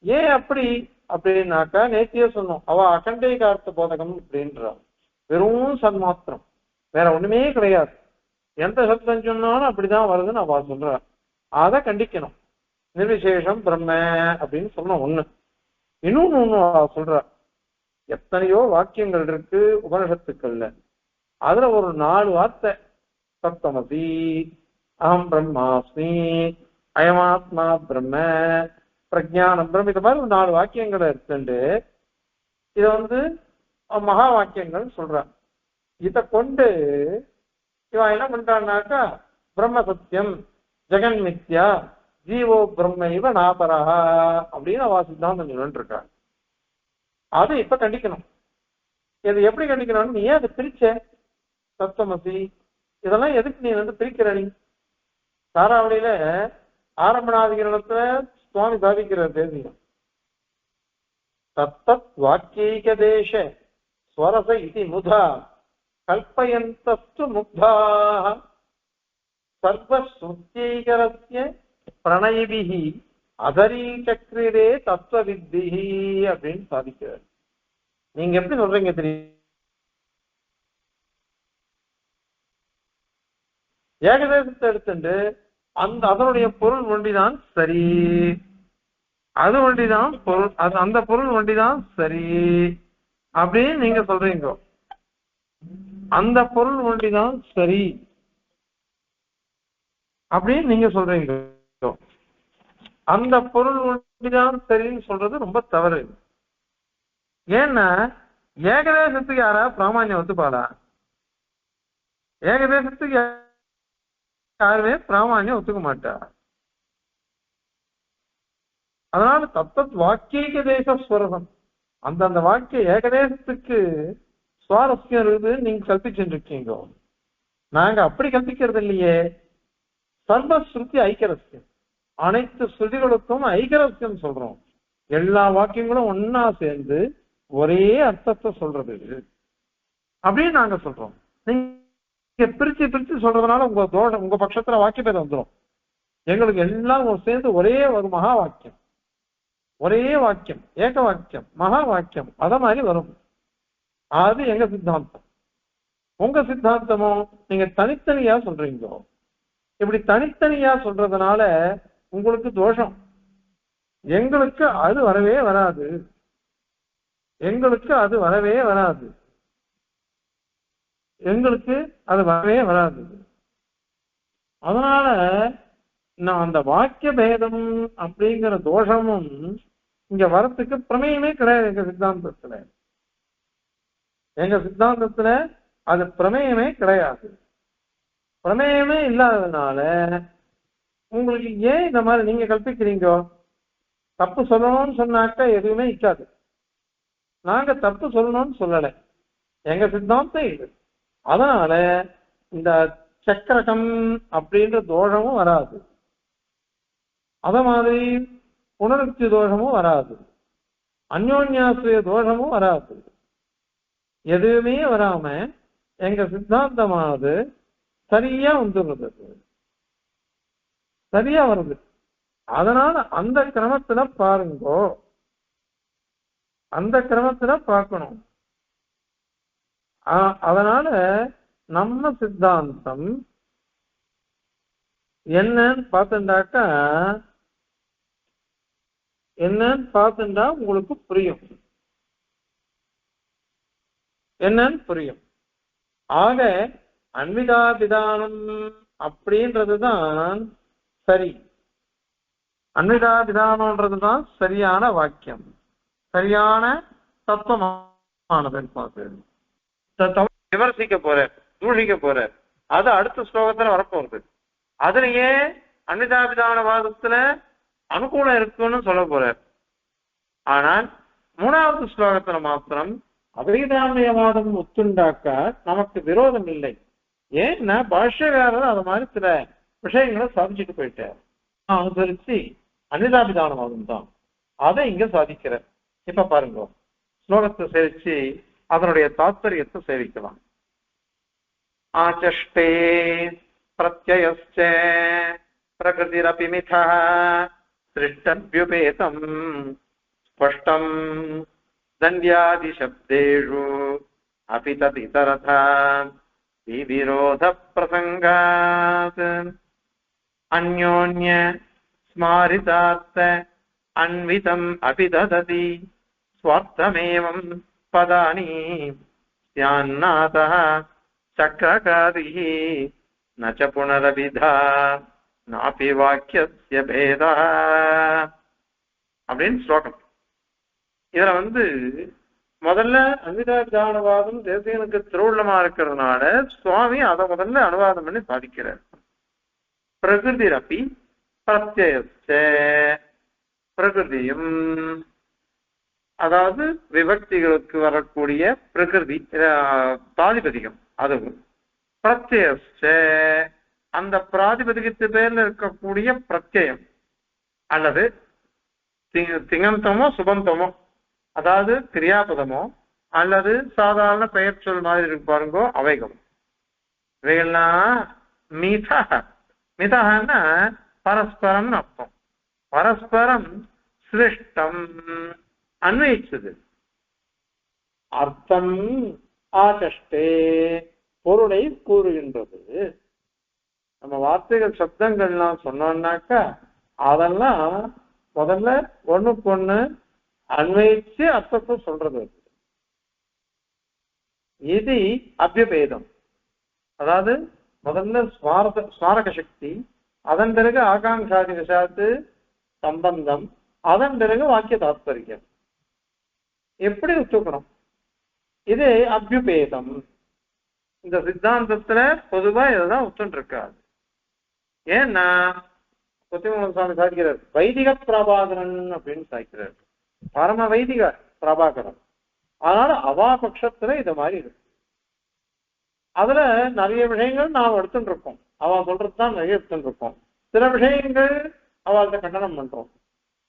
ஏன் அப்படி அப்படின்னாக்கா நேத்தியே சொன்னோம், அவ அகண்டைகார்த்த போதகம் அப்படின்றான். வெறும் சன்மாத்திரம், வேற ஒண்ணுமே கிடையாது. எந்த சப்தம் சொன்னாலும் அப்படிதான் வருதுன்னு அவ சொல்றான். அதை கண்டிக்கணும். நிர்விசேஷம் பிரம்ம அப்படின்னு சொன்ன ஒண்ணு. இன்னொன்னு அவ சொல்ற, எத்தனையோ வாக்கியங்கள் இருக்கு உபனிஷத்துக்கள்ல. அதுல ஒரு 4 வார்த்தை சப்தமசி, அகம் பிரம்மாஸ்மி, அயமாத்மா பிரம்ம, பிரஜானம் பிரம்ம, இது மாதிரி ஒரு 4 வாக்கியங்களை இருக்குண்டு இத மகா வாக்கியங்கள் சொல்றான். இத கொண்டு இவன் என்ன பண்றான்னாக்கா பிரம்ம சத்தியம், ஜெகன் மித்யா, ஜீவோ பிரம்ம இவ நாபரஹா அப்படின்னு அவ சித்தாந்தம் சொல்லிட்டு இருக்காங்க. அதை இப்ப கண்டிக்கணும். இது எப்படி கண்டிக்கணும்? நீ ஏன் அதை பிரிச்ச? சப்தமசி இதெல்லாம் எதுக்கு நீ பிரிக்கிற? நீ சாராவளியில ஆரம்பணாதிகரணத்துல சுவாமி சாதிக்கிற தேசியம் தத்தத் வாக்கியைக தேச ஸ்வரச இதி முதா கல்பயந்தஸ்து முக்தாக சர்வஸ்ருத்யைகரஸ்ய பிரணயிபிஹி அதரீ சக்ரிரே தத்துவ வித்திஹி அப்படின்னு சாதிக்கிறார். நீங்க எப்படி சொல்றீங்க தெரியும்? ஏகதேசத்தை எடுத்துட்டு அதனுடைய பொருள் ஒண்டிதான் சரி, அது ஒண்டிதான் பொருள், அந்த பொருள் ஒண்டிதான் சரி அப்படின்னு நீங்க சொல்றீங்க. அந்த பொருள் ஒண்டிதான் சரி அப்படின்னு நீங்க சொல்றீங்க. அந்த பொருள் ஒண்டிதான் சரின்னு சொல்றது ரொம்ப தவறு. ஏன்னா ஏகதேசத்துக்கு யாரா பிராமணியம் ஒத்துப்பாளா? ஏகதேசத்துக்கு யாருமே பிராமணியம் ஒத்துக்க மாட்டா. அதனால தத்தத் வாக்கிய தேச ஸ்வரசம், அந்த வாக்கிய ஏகதேசத்துக்கு சுவாரஸ்யம் இருக்குதுன்னு நீங்க கல்பிச்சுட்டு இருக்கீங்க. நாங்க அப்படி கல்பிக்கிறது இல்லையே. சர்வஸ்ருதி ஐக்கரஸ்யம், அனைத்து ஸ்ருதிகளுக்கும் ஐக்கரஸ்யம் சொல்றோம். எல்லா வாக்கியங்களும் ஒன்னா சேர்ந்து ஒரே அர்த்தத்தை சொல்றது அப்படின்னு நாங்க சொல்றோம். நீங்க பிரிச்சு பிரிச்சு சொல்றதுனால உங்க பட்சத்துல வாக்கிய பேதம் வந்துடும். எங்களுக்கு எல்லாம் சேர்ந்து ஒரே ஒரு மகா வாக்கியம், ஒரே வாக்கியம், ஏக வாக்கியம், மகா வாக்கியம் அத மாதிரி வரும். அது எங்க சித்தாந்தம். உங்க சித்தாந்தமோ நீங்க தனித்தனியா சொல்றீங்க. இப்படி தனித்தனியா சொல்றதுனால உங்களுக்கு தோஷம். எங்களுக்கு அது வரவே வராது. எங்களுக்கு அது வரவே வராது. எங்களுக்கு அது வரவே வராது. அதனால நான் அந்த வாக்கிய பேதம் அப்படிங்கிற தோஷமும் இங்க வரத்துக்கு பிரமேயமே கிடையாது எங்க சித்தாந்தத்துல. எங்க சித்தாந்தத்துல அது பிரமேயமே கிடையாது. பிரமேயமே இல்லாததுனால உங்களுக்கு ஏன் இந்த மாதிரி நீங்க கல்பிக்கிறீங்க? தப்பு சொல்லணும்னு சொன்னாக்கா எதுவுமே இக்காது. நாங்க தப்பு சொல்லணும்னு சொல்லலை, எங்க சித்தாந்தம் இது. அதனால இந்த சக்கரகம் அப்படின்ற தோஷமும் வராது. அத மாதிரி புனருக்தி தோஷமும் வராது. அந்யோன்யாசிரிய தோஷமும் வராது. எதுவுமே வராம எங்க சித்தாந்தமானது சரியா வந்துடுறது, சரியா வருது. அதனால அந்த கிரமத்துல பாருங்கோ, அந்த கிரமத்துல பார்க்கணும். அதனால நம்ம சித்தாந்தம் என்னன்னு பார்த்துட்டா உங்களுக்கு புரியும். என்னன்னு புரியும். ஆக அன்விதாபிதானம் அப்படின்றதுதான் சரி. அன்விதாபிதானம்ன்றதுதான் சரியான வாக்கியம், சரியான தத்துவம். விமர்சிக்க போற, தூஷிக்க போற, அது அடுத்த ஸ்லோகத்துல வரப்போறது. அதுலயே அன்விதாபிதானவாதத்துல அனுகூலம் இருக்குன்னு சொல்ல போற. ஆனால் மூணாவது ஸ்லோகத்துல மாத்திரம் அபேதாமயவாதம் ஒத்துண்டாக்க நமக்கு விரோதம் இல்லை. ஏன்னா பாஷ்யக்காரர் அது மாதிரி சில விஷயங்களை சாதிச்சுட்டு போயிட்டார். அனுசரிச்சு அன்விதாபிதானவாதம் தான் அதை இங்க சாதிக்கிற. இப்ப பாருங்க, ஸ்லோகத்தை சேவிச்சு அதனுடைய தாத்பரியத்தை சேவிக்கலாம். ஆச்சஷ்டே பிரத்யயஸ்ச பிரகிருதிரபி மிதः சிருஷ்டவ்யுபேதம் ஸ்பஷ்டம் தண்ட்யாதி சப்தேஷு அபி தத் இதரதா விரோத பிரசங்காத் அந்யோன்ய ஸ்மாரிதார்த்த அன்விதம் அபி தததி ஸ்வார்த்தமேவம் பதானி ஸ்யான்னாதः சக்ரகாரிः ந ச புனரபிதா நாபி வாக்கியஸ்ய பேதः அப்படின்னு ஸ்லோகம். இதுல முதல்ல அன்விதாபிதானவாதம் தேசிகனுக்கு திருவுள்ளமா இருக்கிறதுனால சுவாமி அதை முதல்ல அனுவாதம் பண்ணி சாதிக்கிறார். பிரகிருதிரப்பி பிரத்யஸ்ச, பிரகிருதியும் அதாவது விபக்திகளுக்கு வரக்கூடிய பிரகிருதி பிராதிபதிகம், அதுவும் பிரத்யஸ்ச அந்த பிராதிபதிகத்து பேர்ல இருக்கக்கூடிய பிரத்யம் அல்லது திங்கந்தமோ சுபந்தமோ, அதாவது கிரியாபதமோ அல்லது சாதாரண பெயர் சொல் மாதிரி இருக்கு பாருங்கோ, அவைகம் இவைகள்லாம் மிதஹ. மிதஹன்னா பரஸ்பரம் அர்த்தம். பரஸ்பரம் சிருஷ்டம் அன்வயிச்சது. அர்த்தம் ஆச்சஷ்டே பொருளை கூறுகின்றது. நம்ம வார்த்தைகள் சப்தங்கள்லாம் சொன்னோம்னாக்கா அதெல்லாம் முதல்ல ஒண்ணுக்கு ஒண்ணு அன்வயிச்சு அர்த்தத்தை சொல்றது. இது அபியபேதம், அதாவது முதல்ல ஸ்மாரக சக்தி, அதன் பிறகு ஆகாங்காதி விஷாத்து சம்பந்தம், அதன் பிறகு வாக்கிய தாத்பரியம். எப்படி ஒத்துக்கணும்? இது அபியுபேதம். இந்த சித்தாந்தத்துல பொதுவா இதுதான் ஒத்துன்னு இருக்காது. ஏன்னா கொத்திமங்கலம் சுவாமி சாதிக்கிறார், வைதிக பிரபாகரன் அப்படின்னு சாதிக்கிறார், பரம வைதிக பிரபாகரன். அதனால அவா பட்சத்துல இது மாதிரி இருக்கு. அதுல நிறைய விஷயங்கள் நாம் எடுத்துட்டு இருக்கோம், அவ சொல்றதுதான் நிறைய எடுத்துட்டு இருக்கோம். சில விஷயங்கள் அவள்கிட்ட கண்டனம் பண்றோம்,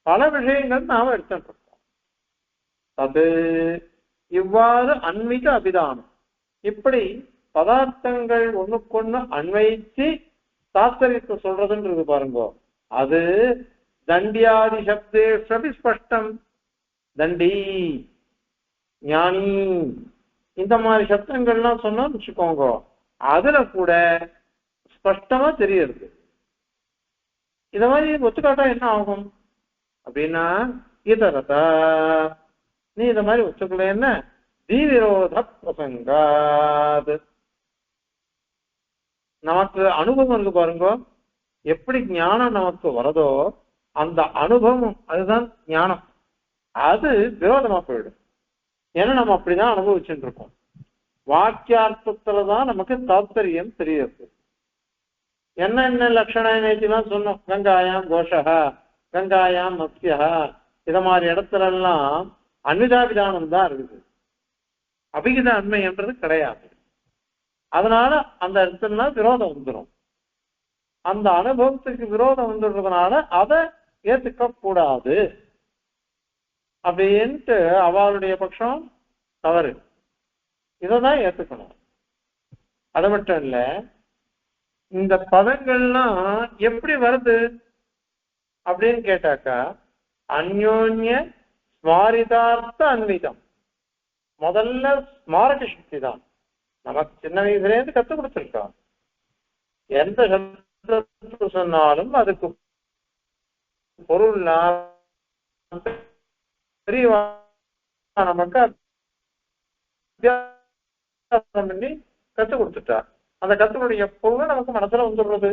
பல விஷயங்கள் நாம எடுத்துட்டு இருக்கோம். அது இவ்வாறு அன்விக அபிதானம், இப்படி பதார்த்தங்கள் ஒண்ணுக்கொண்ணு அன்வைச்சு தாத்பரியத்தை சொல்றதுன்றது பாருங்க, அது தண்டியாதி சப்தேஷபி ஸ்பஷ்டம். தண்டி, ஞானி, இந்த மாதிரி சப்தங்கள்லாம் சொன்னோம்னு வச்சுக்கோங்க, அதுல கூட ஸ்பஷ்டமா தெரியுது. இத மாதிரி ஒத்துக்காட்டா என்ன ஆகும் அப்படின்னா, இதரதா நீ இத மாதிரி ஒத்துக்கல என்ன தீவிரோத பிரசங்காது. நமக்கு அனுபவம் இருக்கு பாருங்க, எப்படி ஞானம் நமக்கு வரதோ அந்த அனுபவம், அதுதான் ஞானம், அது விரோதமா போயிடும். ஏன்னா நம்ம அப்படிதான் அனுபவிச்சுட்டு இருக்கோம். வாக்கியார்த்தத்துலதான் நமக்கு தாத்பரியம் தெரியுது. என்ன லட்சணம் நேற்றுலாம் சொன்னோம், கங்காயாம் கோஷகா, கங்காயாம் மத்யா, இத மாதிரி இடத்துல எல்லாம் அன்விதாபிதானம் தான் இருக்குது, அபிகித அண்மை என்றது கிடையாது. அதனால அந்த இடத்துல விரோதம் வந்துடும். அந்த அனுபவத்துக்கு விரோதம் வந்துடுறதுனால அதை ஏத்துக்க கூடாது அப்படின்ட்டு அவளுடைய பட்சம் தவறு. இதான் ஏத்துக்கணும். அது மட்டும் இல்ல, இந்த பதங்கள்லாம் எப்படி வருது அப்படின்னு கேட்டாக்கா, அந்யோன்ய ஸ்மாரிதார்த்த அன்விதம். முதல்ல ஸ்மாரக சக்தி தான் நமக்கு சின்ன வயசுலேருந்து கற்றுக் கொடுத்துருக்கான். எந்த சப்தத்தை சொன்னாலும் அதுக்கு பொருள் நமக்கு அபியாசம் பண்ணி கற்றுக் கொடுத்துட்டார். அந்த கத்துனுடைய பொருள் நமக்கு மனசுல வந்துடுறது.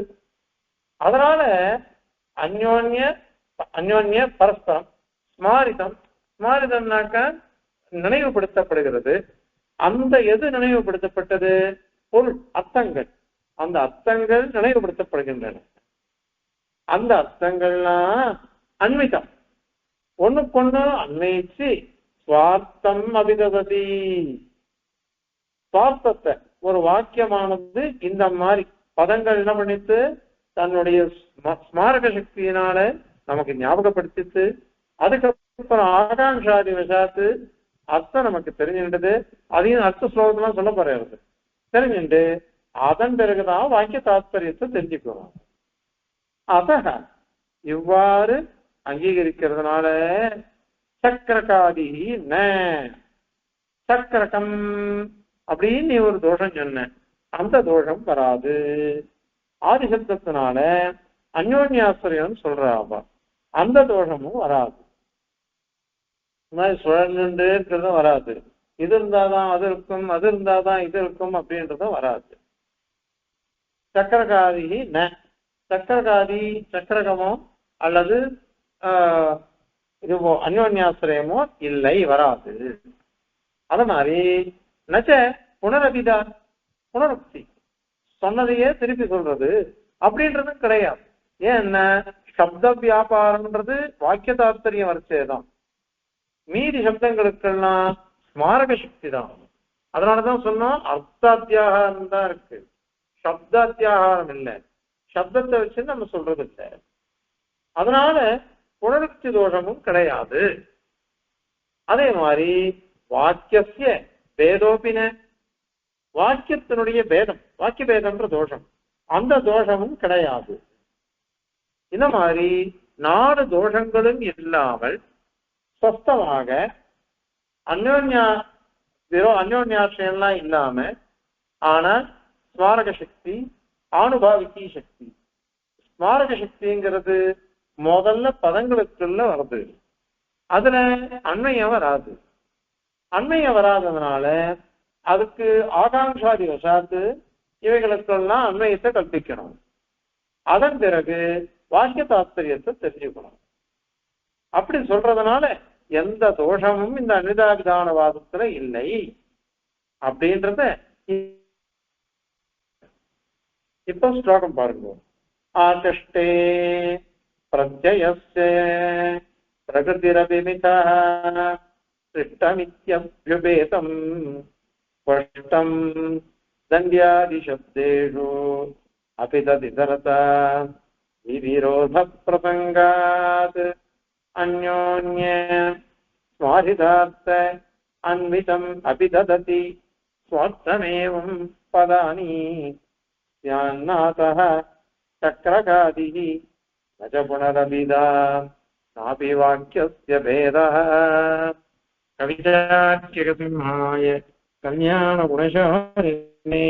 அதனால அந்யோன்ய பரஸ்பரம் ஸ்மாரிதம். ஸ்மாரிதம்னாக்க நினைவுபடுத்தப்படுகிறது. அந்த எது நினைவுபடுத்தப்பட்டது? பொருள், அர்த்தங்கள். அந்த அர்த்தங்கள் நினைவுபடுத்தப்படுகின்றன. அந்த அர்த்தங்கள்லாம் அன்விதம், ஒண்ணுக்கொண்ணு அன்வயிச்சு சுவார்த்தம் அபிதவதி. சுவார்த்தத்தை ஒரு வாக்கியமானது இந்த மாதிரி பதங்கள் என்ன பண்ணிட்டு தன்னுடைய ஸ்மாரக சக்தியினால நமக்கு ஞாபகப்படுத்திட்டு, அதுக்கப்புறம் ஆகாங்காதி வசாத்து அர்த்தம் நமக்கு தெரிஞ்சுட்டது. அதையும் அர்த்த ஸ்லோகத்தெல்லாம் சொல்ல போறது தெரிஞ்சுட்டு அதன் பிறகுதான் வாக்கிய தாத்பரியத்தை தெரிஞ்சுக்கணும். அத இவ்வாறு அங்கீகரிக்கிறதுனால சக்கரகாதி ந சக்கரகம் அப்படின்னு நீ ஒரு தோஷம் சொன்ன, அந்த தோஷம் வராது. ஆதிசப்தத்தினால அந்யோன்யாசிரியம் சொல்றாப்பா, அந்த தோஷமும் வராது. இந்த மாதிரி சுழன்று இருக்கிறதும் வராது. இது இருந்தாதான் அது இருக்கும், அது இருந்தாதான் இது இருக்கும் அப்படின்றதும் வராது. சக்கரகாதி ந சக்கரகாதி சக்கரகமோ அல்லது இதுவோ அந்யோன்யாசிரியமோ இல்லை, வராது. அத மாதிரி நச்ச புனரபிதா புனருக்தி சொன்னதையே திருப்பி சொல்றது அப்படின்றதும் கிடையாது. ஏன்னா சப்த வியாபாரம்ன்றது வாக்கிய தாத்பரியம் வரிசைதான். மீதி சப்தங்களுக்கெல்லாம் ஸ்மாரக சக்தி தான். அதனாலதான் சொன்னோம் அர்த்தாத்தியாகாரம் தான் இருக்கு, சப்தாத்தியாகாரம் இல்லை. சப்தத்தை வச்சு நம்ம சொல்றது இல்லை. அதனால புனருக்தி தோஷமும் கிடையாது. அதே மாதிரி வாக்கிய பேதோபின வாக்கியத்தினுடைய பேதம், வாக்கிய பேதம்ன்ற தோஷம், அந்த தோஷமும் கிடையாது. இந்த மாதிரி 4 தோஷங்களும் இல்லாமல் சொஸ்தமாக அந்யோன்யாசிரியம்லாம் இல்லாம, ஆனா ஸ்மாரக சக்தி ஆனுபாவிக்கி சக்தி. ஸ்மாரக சக்திங்கிறது முதல்ல பதங்களுக்குள்ள வருது, அதுல அண்மையம் வராது. அண்மையம் வராததுனால அதுக்கு ஆகாங்காதி வசாத்து இவைகளுக்கெல்லாம் அண்மையத்தை கற்பிக்கணும். அதன் பிறகு வாக்கிய தாத்பரியத்தை தெரிஞ்சுக்கணும். அப்படி சொல்றதுனால எந்த தோஷமும் இந்த அனிதாபிதானவாதத்துல இல்லை அப்படின்றத இப்ப ஸ்லோகம் பாருங்க. ஆகஷ்டே பிரத்யயஸ்ய பிரகிருதிரபிமிதா சிஷ்டமித்யப்யுபேதம் ஸ்பஷ்டம் தண்ட்யாதிசப்தேஷு அபி ததிதரதா விவிரோத பிரசங்காத் அந்யோன்ய ஸ்மாரிதார்த்த அன்விதம் அபி தததி ஸ்வார்த்தமேவம் பதானி ஸ்யான்னாதः சக்ரகாதிः ந ச புனரபிதா நாபி வாக்கியஸ்ய பேதः. கவிதார்க்கிகசிம்ஹாய கல்யாணகுணசாலினே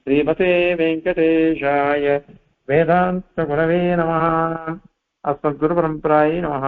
ஸ்ரீமதே வெங்கடேஷாய வேதாந்த குரவே நமः. அஸ்மத்குருபரம்பராயே நமः.